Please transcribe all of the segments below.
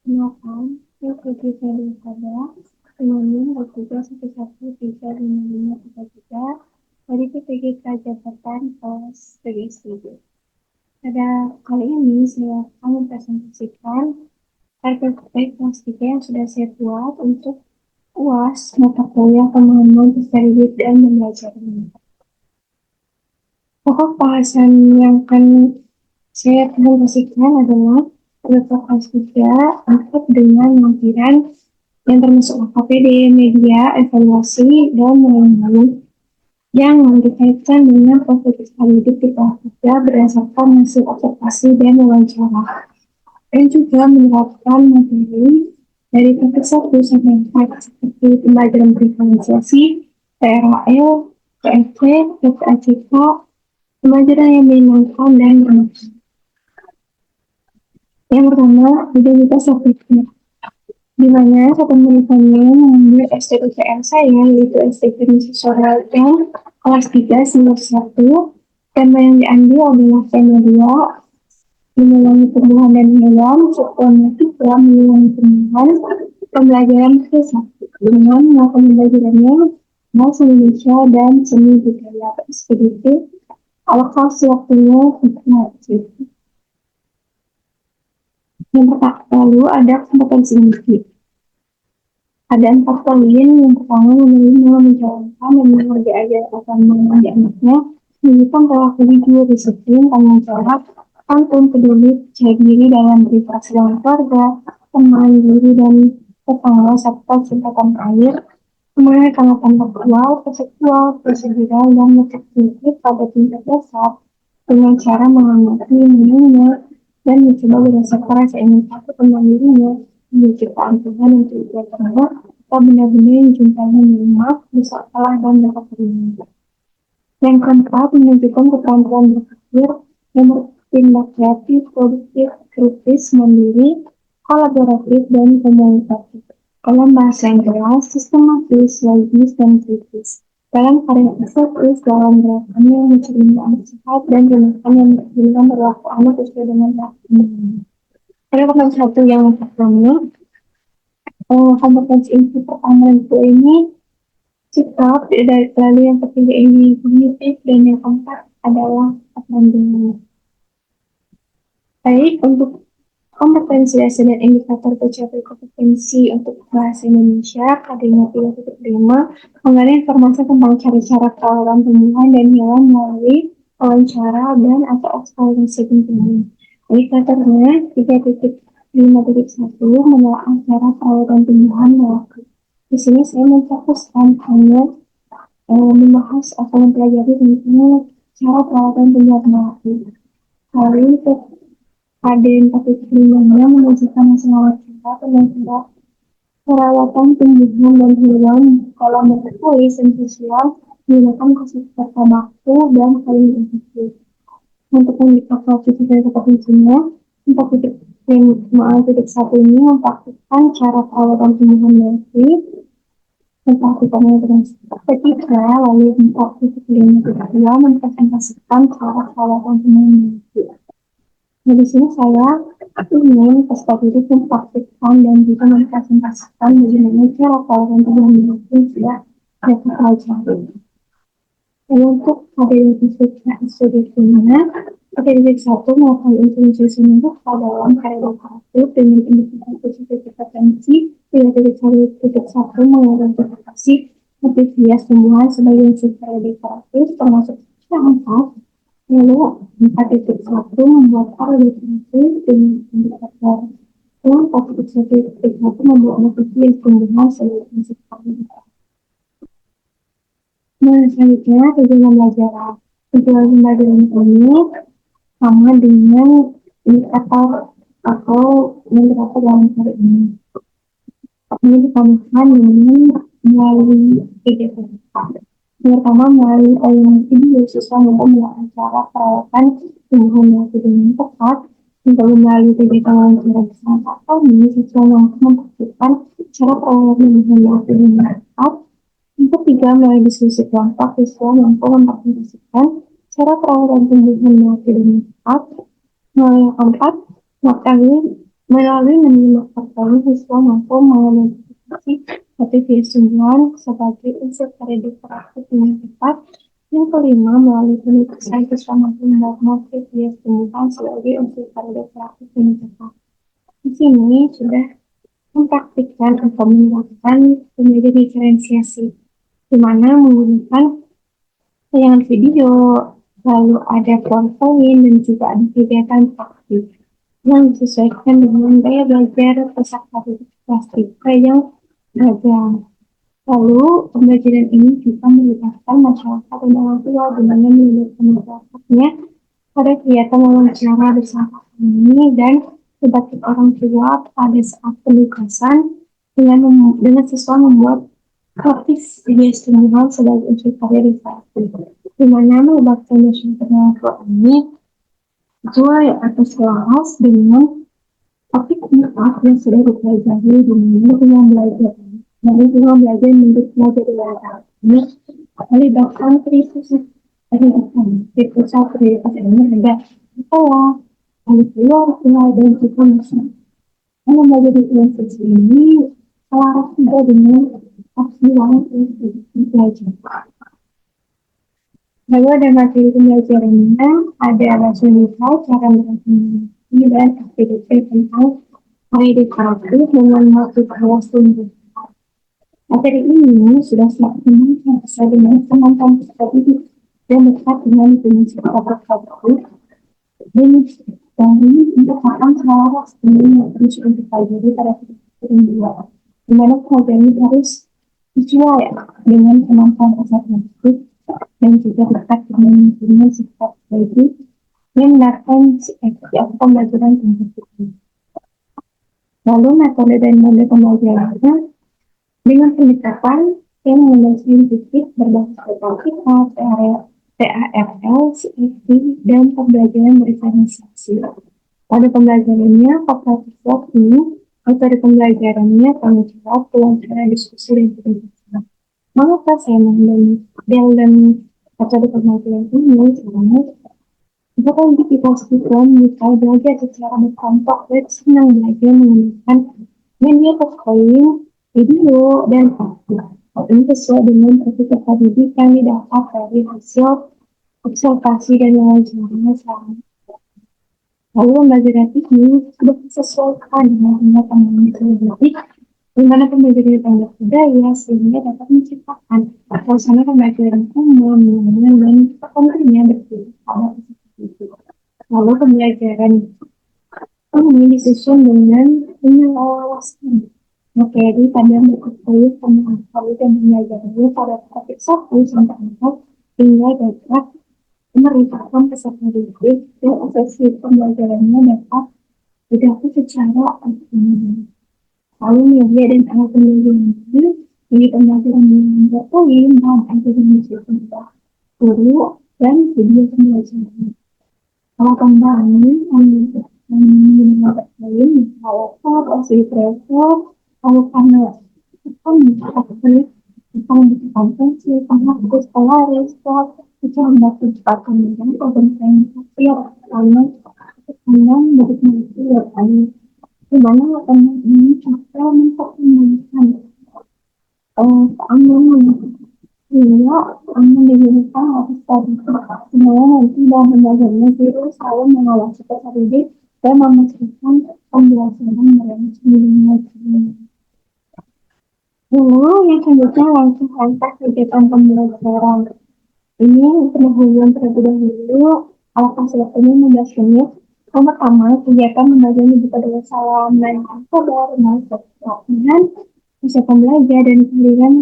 Kenalkan, saya Putri Fadil, penyanyi bertugas 111533 dari PTG Jabatan Kelas Studi. Pada kali ini saya akan mempresentasikan RPP kelas 3 yang sudah saya buat untuk UAS mata kuliah pemahaman perspektif dan belajar. Pokok bahasan yang akan saya presentasikan adalah kelas 3 lengkap dengan lampiran yang termasuk AKPD, media, evaluasi, dan lain-lain yang dikaitkan dengan proses hidup di kelas 3 berdasarkan hasil observasi dan wawancara, dan juga menerapkan materi dari topik 1 sampai 4 seperti pembelajaran diferensiasi, PRAL, PFC, PPACK, pembelajaran yang menyenangkan dan bermanfaat. Yang pertama, identitas subjeknya, di mana satu muridnya mengambil STPTN saya, yaitu STPTN Sosial dan kelas 3 semester 1. Tema yang diambil adalah tema 2, mengulangi tumbuhan dan hewan, subtema 3, mengulangi tumbuhan, pembelajaran ke-1 dengan melakukan pembelajarannya bahasa Indonesia dan seni budaya SPDT, alokasi waktunya 3 jam. Yang pertama, lalu ada kompetensi individu. Ada 4 poin. Yang pertama, menerima, menjalankan, dan menghargai ajar atau mengenai anaknya, menunjukkan perilaku jujur, disiplin, tanggung jawab, santun, peduli, percaya diri dalam berinteraksi dengan keluarga, teman, diri, dan tetangga, serta cinta tanah air, semangat kehangatan intelektual, seksual, prosedural, dan motivasi pada tingkat dasar dengan cara mengamati, mendengar, dan mencoba berdasarkan rasa ingin tahu tentang dirinya, menciptakan Tuhan untuk ia terhadap atau benda-benda yang dicintai, maaf, bisa salah dan dapat terima. Yang keempat, menunjukkan keterampilan berpikir yang bertindak kreatif, produktif, kritis, mandiri, kolaboratif, dan komunikatif. Dalam bahasa yang jelas, sistematis, logis, dan kritis. Dalam karya estetis, dalam gerakannya yang mencari anak sehat, dan tindakan yang mencerminkan perilaku anak sesuai dengan harapan. Ada kompetensi yang pertama, kompetensi inti pertama itu ini sikap, lalu yang ketiga ini kognitif, dan yang keempat adalah keterampilan. Baik, untuk kompetensi dasar dan indikator pencapaian kompetensi untuk bahasa Indonesia, KD-nya 3.5, mengenai informasi tentang cara-cara perawatan tumbuhan dan hewan melalui wawancara dan atau observasi tumbuhan. Indikatornya 3.5.1 menelaah cara perawatan tumbuhan melalui. Di sini saya memfokuskan hanya membahas atau mempelajari tentang cara perawatan tumbuhan melalui. Lalu untuk KD-4.5 menunjukkan masalah wawancara tentang perawatan tumbuhan dan hewan dalam bentuk tulis dan visual menggunakan konsep kata baku dan saling interaksi. Untuk indikator dari kompetensinya, 4.5.1 ini mempraktikkan cara perawatan tumbuhan melalui mempraktikannya dengan ketika, lalu 4.5.2 mempresentasikan cara perawatan tumbuhan melalui. Nah, di sini saya ingin peserta didik mempraktikkan dan juga mempresentasikan bagaimana cara perawatan tumbuhan itu sudah mereka pelajari. Dan untuk studi kimia, didik 1 melakukan introduksi untuk dalam karya dekoratif dengan indikasi kompetensi 3.1 mengidentifikasi motif hias tumbuhan sebagai unsur karya dekoratif termasuk yang 4. Lalu 4.1 membuat karya dekoratif dengan indikator yang 4.1 membuat motif hias tumbuhan sebagai unsur karya dekoratif. Nah, selanjutnya tujuan pembelajaran. Tujuan pembelajaran ini sama dengan indikator atau indikator dalam hari ini. Ini ditambahkan dengan melalui kegiatan. Yang pertama, melalui tayangan video siswa mampu melakukan cara perawatan tumbuhan yang dengan tepat. Untuk melalui kegiatan wawancara bersama atau ini siswa mampu mempraktikkan cara perawatan tumbuhan yang dengan tepat. Yang ketiga, melalui diskusi kelompok, siswa mampu mempresentasikan cara perawatan tumbuhan yang dengan tepat. Yang keempat, melalui menyimak fakta siswa mampu mengidentifikasi motivasi sebagai unsur kreatif praktik yang tepat. Yang kelima, melalui penulisan siswa mampu membuat motivasi sebagai unsur kreatif praktik yang tepat. Di sini sudah mempraktikkan atau melakukan menjadi diferensiasi, di mana menggunakan tayangan video, lalu ada poin-poin dan juga ada kegiatan praktik yang disesuaikan dengan gaya belajar peserta didik kelas 3 yang beragam. Lalu, pembelajaran ini juga melibatkan masyarakat dan orang tua dengan melibatkan masyarakatnya pada kegiatan wawancara bersama kami dan melibatkan orang tua pada saat penugasan dengan siswa membuat praktis estimulan sebagai unsur kaderisasi. Di mana melibatkan masyarakat dan orang tua ini sesuai atau selaras dengan topik yang sudah dipelajari di mana dengan belajar. Dari dengan belajar menjadi belajar dewasa. Ini melibatkan krisis pendidikan. Pusat prioritas ini ada sekolah, lalu keluar dan juga masyarakat. Karena belajar di krisis ini selaras juga dengan opsi yang belajar. Lalu ada materi pembelajarannya, ada rasionalitas, cara berkomunikasi, dan aktivitas tentang edukasi dengan motif sumber. Materi ini sudah semakin sesuai dengan kemampuan peserta didik dan dekat dengan prinsip tersebut. Dan ini untuk akan selaras dengan prinsip untuk pelajari pada titik dua, di mana pengajaran harus sesuai dengan kemampuan peserta didik dan juga dekat dengan sifat baik yang melakukan efektif pembelajaran tersebut. Lalu metode dan mode pembelajarannya dengan pendekatan yang mengenai saintifik berbasis kapasitas, TAFL, CFD, dan pembelajaran diferensiasi. Pada pembelajarannya, kooperatif ini, metode pembelajarannya tanggung jawab, wawancara, diskusi, dan penelitian. Mengapa saya mengambil dalam metode pembelajaran ini? Karena bukan dipastikan bisa belajar secara berkelompok dan senang belajar menggunakan media poin, video, dan aktif. Ini sesuai dengan profil didik yang didapat dari hasil observasi dan wawancara selama. Lalu pembelajaran ini sudah disesuaikan dengan pengalaman didik di mana pembelajaran dipanggil budaya sehingga dapat menciptakan suasana pembelajaran umum, nyaman, dan tentunya berbeda pada itu. Lalu pembelajaran ini disusun dengan pengawasan materi pada mengetahui pemahaman dan pembelajarannya pada topik 1 sampai 4 hingga dapat merupakan peserta didik dan asesi pembelajarannya dapat didapat secara otomatis. Lalu media dan alat pembelajaran ini pembelajaran yang poin dan aktivitas tentang guru dan video pembelajaran. Kalau kembali menggunakan poin, kalau posisi travel, kalau karena kan kita kompetensi, karena aku sekolah, respon, kita membantu cepat kemudian organisasi, karena kemudian begitu ya, di mana ini juga mempertimbangkan keamanan sehingga aman digunakan harus tadi semuanya nanti dalam pembelajarannya guru selalu mengawasi peserta didik dan memastikan pembelajaran mereka. Lalu yang selanjutnya langsung lantas kegiatan pembelajaran. Ini pendahuluan terlebih dahulu, alangkah selesainya 15 menit. Yang pertama, kegiatan membelajar dibuka dengan salam dan kabar, masuk latihan, persiapan belajar dan kehadiran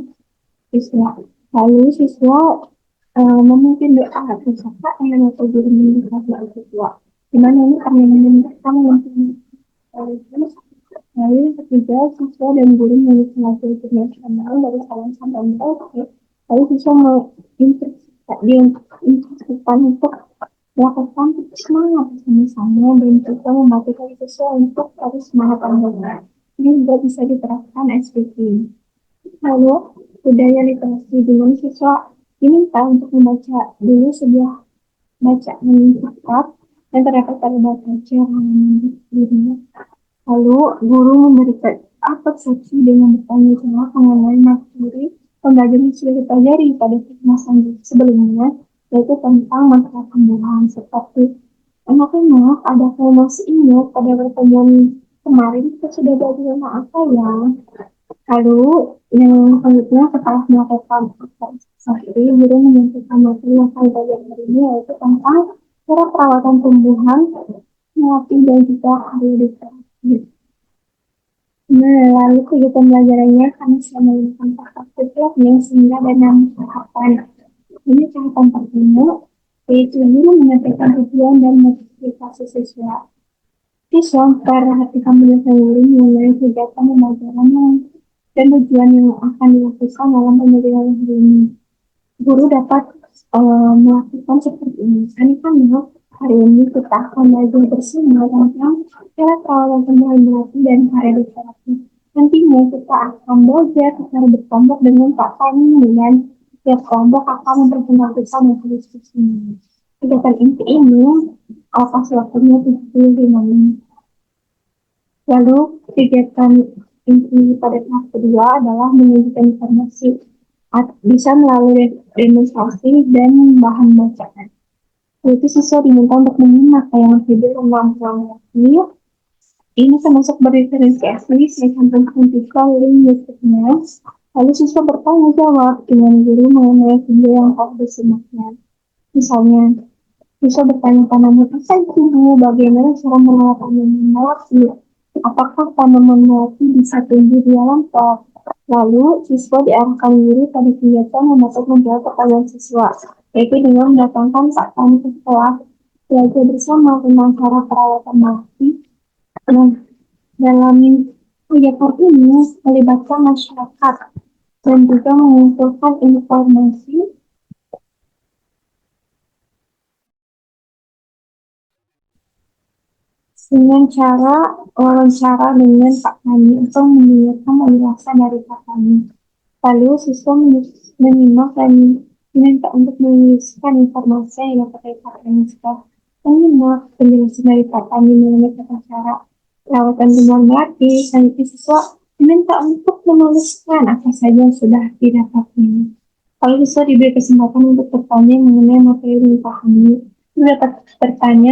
siswa. Lalu siswa memimpin doa bersama dengan atau guru mendekati siswa. Di mana ini permainan pertama yang lalu yang ketiga, siswa dan guru memiliki hasil internasional dari salam sampai merauke. Lalu siswa diinstruksikan untuk melakukan semangat bersama-sama dan juga mematikan siswa untuk terus semangat belajar. Ini juga bisa diterapkan SPP. Lalu, budaya literasi dengan siswa diminta untuk membaca dulu sebuah bacaan yang tepat yang terdapat pada bahasa Jerman dirinya. Lalu guru memberikan persepsi dengan bertanya jawab mengenai materi pembelajaran yang sudah dipelajari pada kemasan sebelumnya, yaitu tentang masalah pembuahan seperti anak-anak ada yang masih ingat pada pertemuan kemarin kita sudah belajar tentang apa ya. Lalu yang selanjutnya setelah melakukan sehari, guru menyampaikan materi yang saya belajar hari ini yaitu tentang cara perawatan tumbuhan, melatih dan juga hari edukasi. Nah, lalu kegiatan belajarannya karena selama menggunakan praktik yang sehingga ada 6 tahapan. Ini tahapan pertama, yaitu guru menyampaikan tujuan dan motivasi siswa. Siswa memperhatikan penjelasan guru mengenai kegiatan pembelajaran dan tujuan yang akan dilakukan dalam pembelajaran hari ini. Guru dapat melakukan seperti ini. Anak-anak, hari ini kita akan belajar bersama tentang cara perawatan tumbuhan melati dan cara edukasi. Nantinya kita akan belajar cara berkelompok dengan Pak Tani dan setiap kelompok akan memperkenalkan diskusi. Kegiatan inti ini alokasi waktunya 75 menit. Lalu kegiatan inti pada tahap kedua adalah menyajikan informasi bisa melalui demonstrasi dan bahan bacaan. Yaitu siswa diminta untuk menyimak tayangan video ulang-ulang lagi. Ini termasuk berdiferensiasi sampai juga link YouTube-nya. Lalu siswa bertanya jawab dengan guru mengenai video yang telah disimaknya. Misalnya, siswa bertanya tanaman apa itu, bagaimana cara merawat tanaman melati, apakah tanaman melati bisa tumbuh di dalam pot. Lalu, siswa diarahkan guru pada kegiatan yang dapat menjawab pertanyaan siswa, yaitu dengan mendatangkan Pak Tani ke sekolah, belajar bersama tentang cara perawatan melati. Nah, dalam kegiatan ini melibatkan masyarakat dan juga mengumpulkan informasi dengan cara wawancara dengan Pak Tani atau mendengarkan penjelasan dari Pak Tani. Lalu siswa menyimak dan diminta untuk menuliskan informasi yang dapat dari Pak Tani. Setelah menyimak penjelasan dari Pak Tani mengenai tata cara perawatan tumbuhan melati, selanjutnya siswa diminta untuk menuliskan apa saja yang sudah didapatnya. Lalu siswa diberi kesempatan untuk bertanya mengenai materi yang dipahami. Dapat bertanya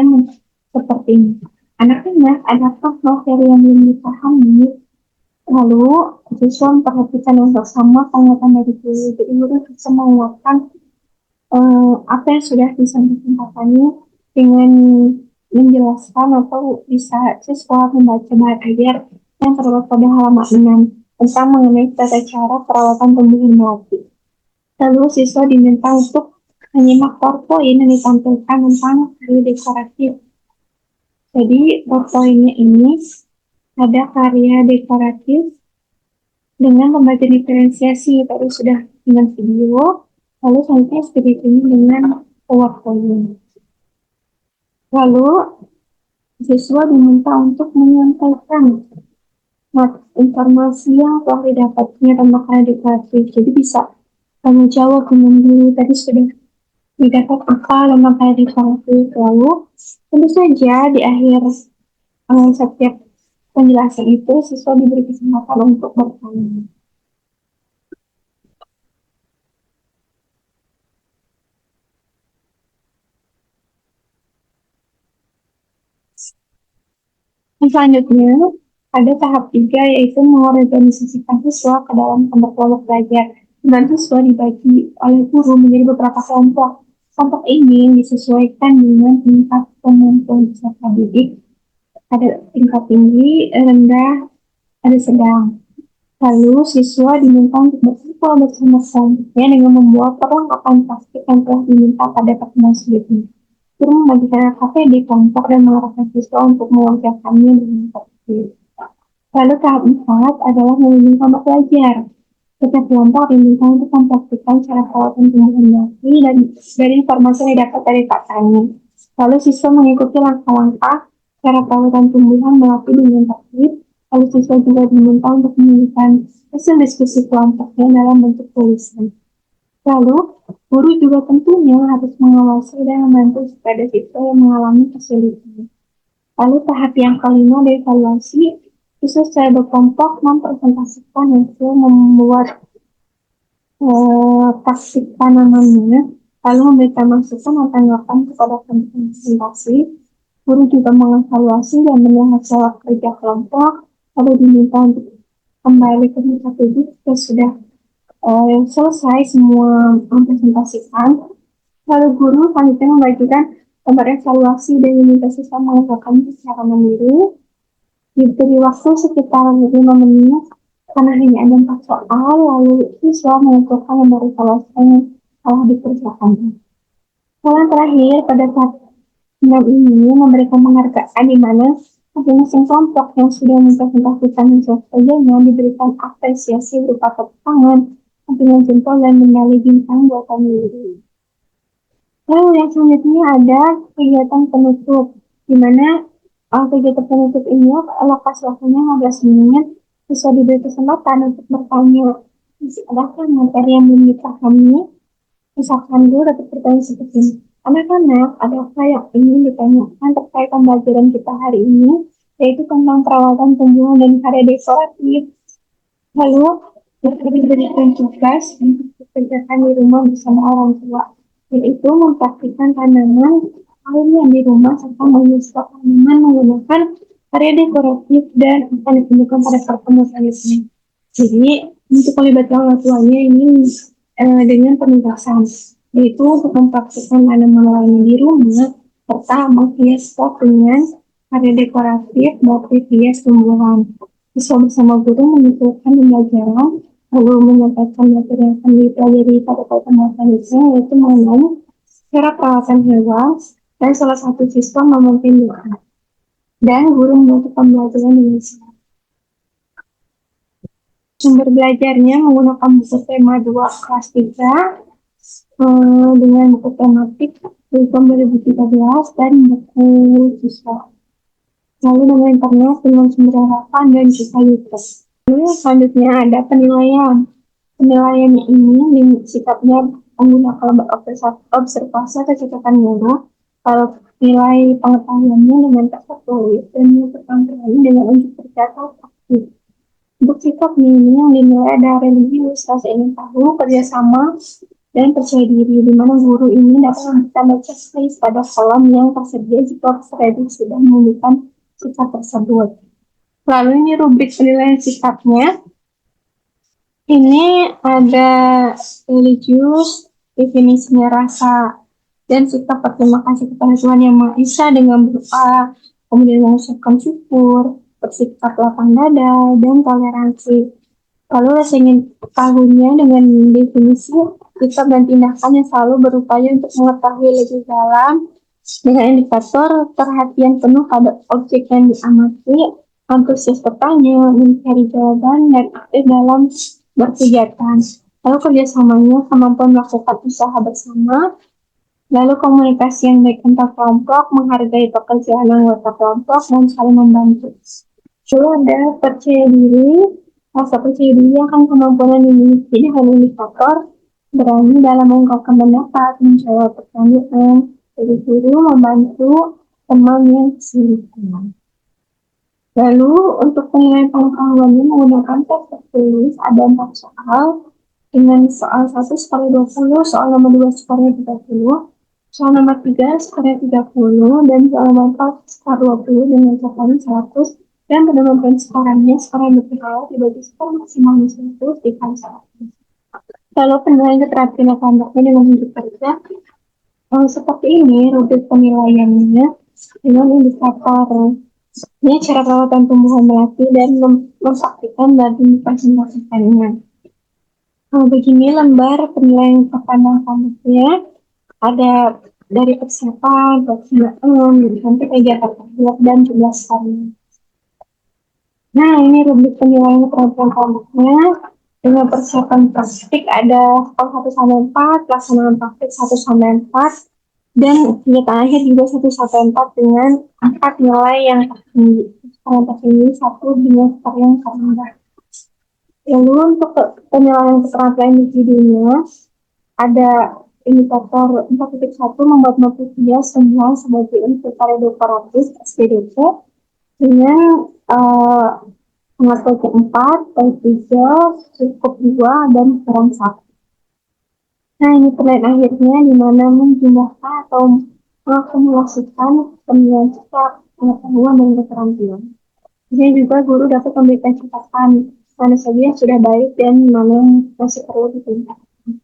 seperti ini. Anak-anak, adakah materi yang belum dipahami? Lalu, siswa memperhatikan yang bersama tanggapan dari guru. Jadi, guru bisa menguatkan apa yang sudah disampaikan katanya dengan menjelaskan atau bisa siswa membaca bahan yang terdapat pada halaman 6 tentang mengenai tata cara perawatan tumbuhan melati. Lalu, siswa diminta untuk menyimak PowerPoint yang ditampilkan tentang karya dekoratif. Jadi, PowerPoint ini ada karya dekoratif dengan pembacaan diferensiasi, tadi sudah dengan video, lalu selanjutnya seperti ini dengan PowerPoint. Lalu siswa diminta untuk menyampaikan informasi yang telah didapatnya tentang karya dekoratif. Jadi bisa kamu jawab dengan guru tadi sudah didapat apa tentang karya dekoratif. Lalu tentu saja di akhir setiap penjelasan itu siswa diberi kesempatan untuk bertanya. Selanjutnya ada tahap 3 yaitu mengorganisasikan siswa ke dalam kelompok belajar. Dan siswa dibagi oleh guru menjadi beberapa kelompok. Kelompok ini disesuaikan dengan tingkat kemampuan peserta didik. Ada tingkat tinggi, rendah, ada sedang. Lalu siswa diminta untuk berkumpul bersama kelompoknya dengan membawa perlengkapan plastik yang telah diminta pada pertemuan sebelumnya. Guru membagikan LKP di kelompok dan mengarahkan siswa untuk mengerjakannya dengan tertib. Lalu tahap 4 adalah membimbing kelompok belajar. Setiap kelompok diminta untuk mempraktikkan cara perawatan tumbuhan melati dan dari informasi yang didapat dari Pak Tani. Lalu siswa mengikuti langkah-langkah cara perawatan tumbuhan melati dengan tertib. Lalu siswa juga diminta untuk menuliskan hasil diskusi kelompoknya dalam bentuk tulisan. Lalu, guru juga tentunya harus mengawasi dan membantu pada siswa yang mengalami kesulitan. Lalu tahap yang kelima dari evaluasi, khusus secara berkelompok mempresentasikan hasil membuat taktik tanamannya, lalu memberikan masukan atau tanggapan kepada presentasi. Guru juga mengevaluasi dan melihat hasil kerja kelompok, lalu diminta untuk kembali ke tempat duduk jika sudah selesai semua mempresentasikan. Lalu guru selanjutnya membagikan gambar evaluasi dan meminta siswa mengerjakan secara mandiri. Diberi waktu sekitar 5 menit karena hanya ada 4 soal, lalu siswa mengumpulkan gambar evaluasi yang telah dikerjakan. Yang terakhir, pada saat final ini memberikan penghargaan di mana masing-masing kelompok yang sudah mempresentasikan hasil kerjanya diberikan apresiasi berupa tepuk tangan, santunan jempol, dan medali bintang buatan diri. Lalu yang selanjutnya ada kegiatan penutup, di mana kegiatan penutup ini alokasi waktunya 15 menit, bisa diberi kesempatan untuk bertanya, adakah materi yang belum dipahami, misalkan dulu dapat bertanya seperti ini. Anak-anak, adakah yang ingin ditanyakan terkait pembelajaran kita hari ini, yaitu tentang perawatan tumbuhan dan karya dekoratif. Lalu, kita diberikan tugas untuk dikerjakan di rumah bersama orang tua, yaitu mempraktikkan tanaman alamiah di rumah serta menyusun tanaman menggunakan karya dekoratif dan akan ditunjukkan pada pertemuan selanjutnya. Jadi, untuk melibatkan orang tuanya ini dengan penugasan, yaitu untuk mempraktikkan tanaman lainnya di rumah serta menghias pot dengan karya dekoratif motif hias tumbuhan. Siswa bersama guru mengumpulkan pembelajaran, lalu menyampaikan materi yang akan dipelajari pada pertemuan selanjutnya, yaitu mengenai cara perawatan hewan, dan salah satu siswa memimpin doa. Dan guru menutup pembelajaran dengan sumber belajarnya menggunakan buku tema 2 kelas 3 dengan buku tematik dari tahun 2013 dan buku siswa. Lalu dengan internet dengan sumber harapan dan juga YouTube. Lalu selanjutnya ada penilaian. Penilaian ini sikapnya menggunakan observasi atau catatan guru. Kalau nilai pengetahuannya dengan tertulis dan nilai keterampilannya dengan unjuk tercatat aktif. Untuk sikap ini yang dinilai ada religius, rasa ingin tahu, kerjasama, dan percaya diri, di mana guru ini dapat memberikan checklist pada kolom yang tersedia jika peserta sudah menunjukkan sikap tersebut. Lalu ini rubrik penilaian sikapnya. Ini ada religius, definisinya rasa, dan sikap berterima kasih kepada Tuhan Yang Maha Esa dengan berdoa, kemudian mengucapkan syukur, bersikap lapang dada, dan toleransi. Lalu rasa ingin tahunya dengan definisi sikap dan tindakan yang selalu berupaya untuk mengetahui lebih dalam dengan indikator perhatian penuh pada objek yang diamati, antusias bertanya, mencari jawaban, dan aktif dalam berkegiatan. Lalu kerjasamanya, kemampuan melakukan usaha bersama, lalu komunikasi yang baik antar kelompok, menghargai pekerjaan anggota kelompok, dan saling membantu. Lalu ada percaya diri. Rasa percaya diri akan kemampuan yang dimiliki dengan indikator berani dalam mengungkapkan pendapat, menjawab pertanyaan, jadi guru membantu teman yang kesulitan. Lalu untuk penilaian pengetahuannya menggunakan tes tertulis ada 4 soal dengan soal 1 skornya 20, soal nomor 2 skornya 30, soal nomor 3 skornya 30, dan soal nomor 4 skor 20 dengan skornya 100, dan penambahan skorannya skor yang berkala dibagi skor maksimal 100 dikali 100. Lalu penilaian keterampilan kelompoknya dengan bentuk kerja seperti ini rubrik penilaiannya dengan indikator ini cara perawatan tumbuhan melati dan mempraktikkan dan mempresentasikannya. Begini lembar penilaian kepada kampusnya ada dari persiapan, pelaksanaan, sampai kegiatan kerja dan tugas kami. Nah, ini rubrik penilaian keterampilan kampusnya dengan persiapan praktik ada skor 1 sampai 4, pelaksanaan praktik 1 sampai 4, dan kegiatan akhir juga 1 sampai 4 dengan 4 nilai yang tertinggi. Yang tertinggi 1 dengan skor yang terendah. Lalu untuk penilaian keterampilan individunya ada indikator 4.1 membuat notifikasi semua sebagai inventaris dekoratif SPDP dengan mengatur 4, baik 3, cukup 2, dan kurang 1. Nah, ini plan akhirnya di mana menjumlahkan atau mengakumulasikan sembilan setiap pengetahuan dan keterampilan. Jadi juga guru dapat memberikan catatan mana saja yang sudah baik dan mana yang masih perlu ditingkatkan.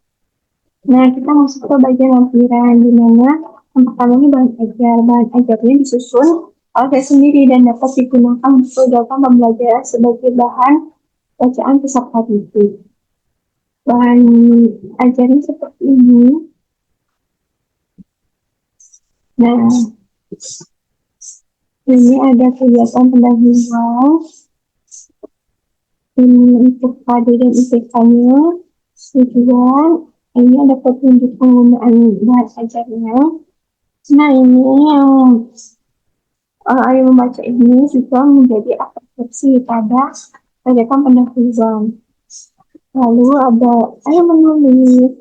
Nah, kita masuk ke bagian lampiran di mana yang pertama ini bahan ajar. Bahan ajarnya disusun oleh saya sendiri dan dapat digunakan untuk dalam pembelajaran sebagai bahan bacaan peserta didik. Bahan ajarnya seperti ini. Nah, ini ada kegiatan pendahuluan. Ini untuk KD dan IPK-nya. Tujuan, ini ada petunjuk penggunaan bahan ajarnya. Nah, ini yang ayo membaca ini juga menjadi apresiasi pada kegiatan pendahuluan. Lalu ada ayo menulis.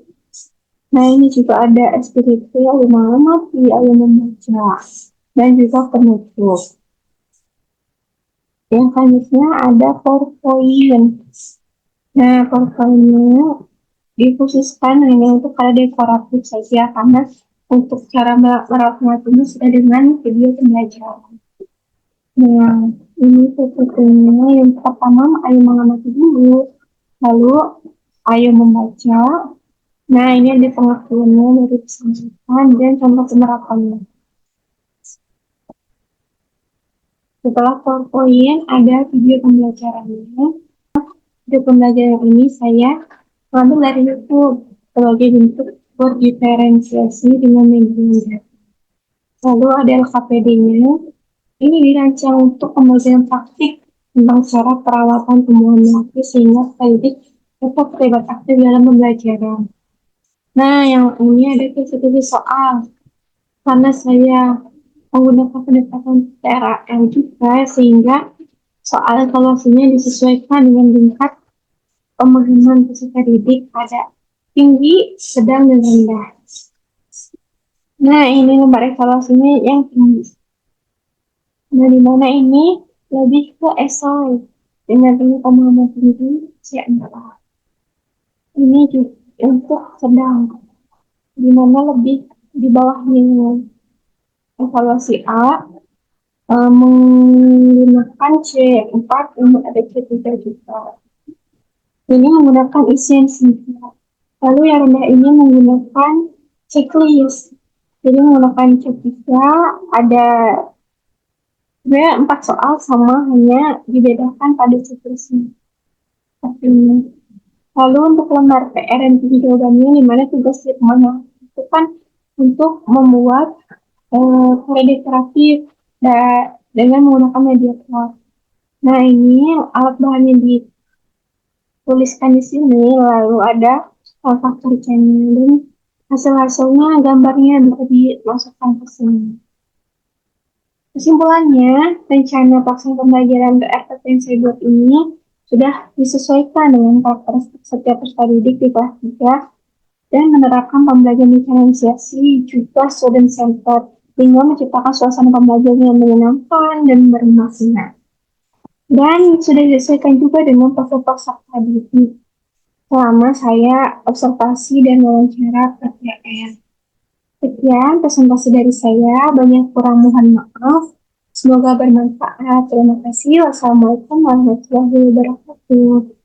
Nah, ini juga ada SPDP, ayo mengamati, ayo membaca, dan juga penutup. Yang selanjutnya ada PowerPoint. Nah, PowerPoint-nya dikhususkan hanya untuk para dekoratif saja karena untuk cara merawatnya ini sudah dengan video pembelajaran. Nah, ini tutorialnya yang pertama ayo mengamati dulu, lalu ayo membaca. Nah, ini ada pengertiannya dari peserta dan contoh penerapannya. Setelah PowerPoint ada video pembelajarannya. Video pembelajaran ini saya ambil dari YouTube sebagai bentuk berdiferensiasi dengan media. Lalu ada LKPD-nya. Ini dirancang untuk pembelajaran praktik tentang cara perawatan tumbuhan lapis sehingga pendidik tetap terlibat aktif dalam pembelajaran. Nah, yang ini ada kisi-kisi soal. Karena saya menggunakan pendekatan TRAL juga, sehingga soal evaluasinya disesuaikan dengan tingkat pemahaman peserta didik pada tinggi, sedang, dan rendah. Nah, ini lembar evaluasinya yang tinggi. Nah, di mana ini lebih ke esai dengan tinggi pemahaman tinggi C4. Ini juga untuk sedang, di mana lebih di bawahnya evaluasi A menggunakan C4 untuk ada C3 juga. Ini menggunakan isian singkat. Lalu yang rendah ini menggunakan checklist. Jadi menggunakan C3 ada 4 soal sama, hanya dibedakan pada checklistnya. Lalu untuk lembar PR dan jawabannya, di mana tugas teman itu kan untuk membuat karya dekoratif dengan menggunakan media cloth. Nah, ini alat bahan yang dituliskan di sini, lalu ada faktor channel dan hasil-hasilnya gambarnya bisa dimasukkan ke sini. Kesimpulannya, rencana pelaksanaan pembelajaran BRTT yang saya buat ini sudah disesuaikan dengan karakteristik setiap peserta didik di kelas 3 dan menerapkan pembelajaran diferensiasi juga student center sehingga menciptakan suasana pembelajaran yang menyenangkan dan bermakna. Dan sudah disesuaikan juga dengan profil peserta didik selama saya observasi dan wawancara PTN. Sekian presentasi dari saya, banyak kurang mohon maaf. Semoga bermanfaat. Terima kasih. Wassalamualaikum warahmatullahi wabarakatuh.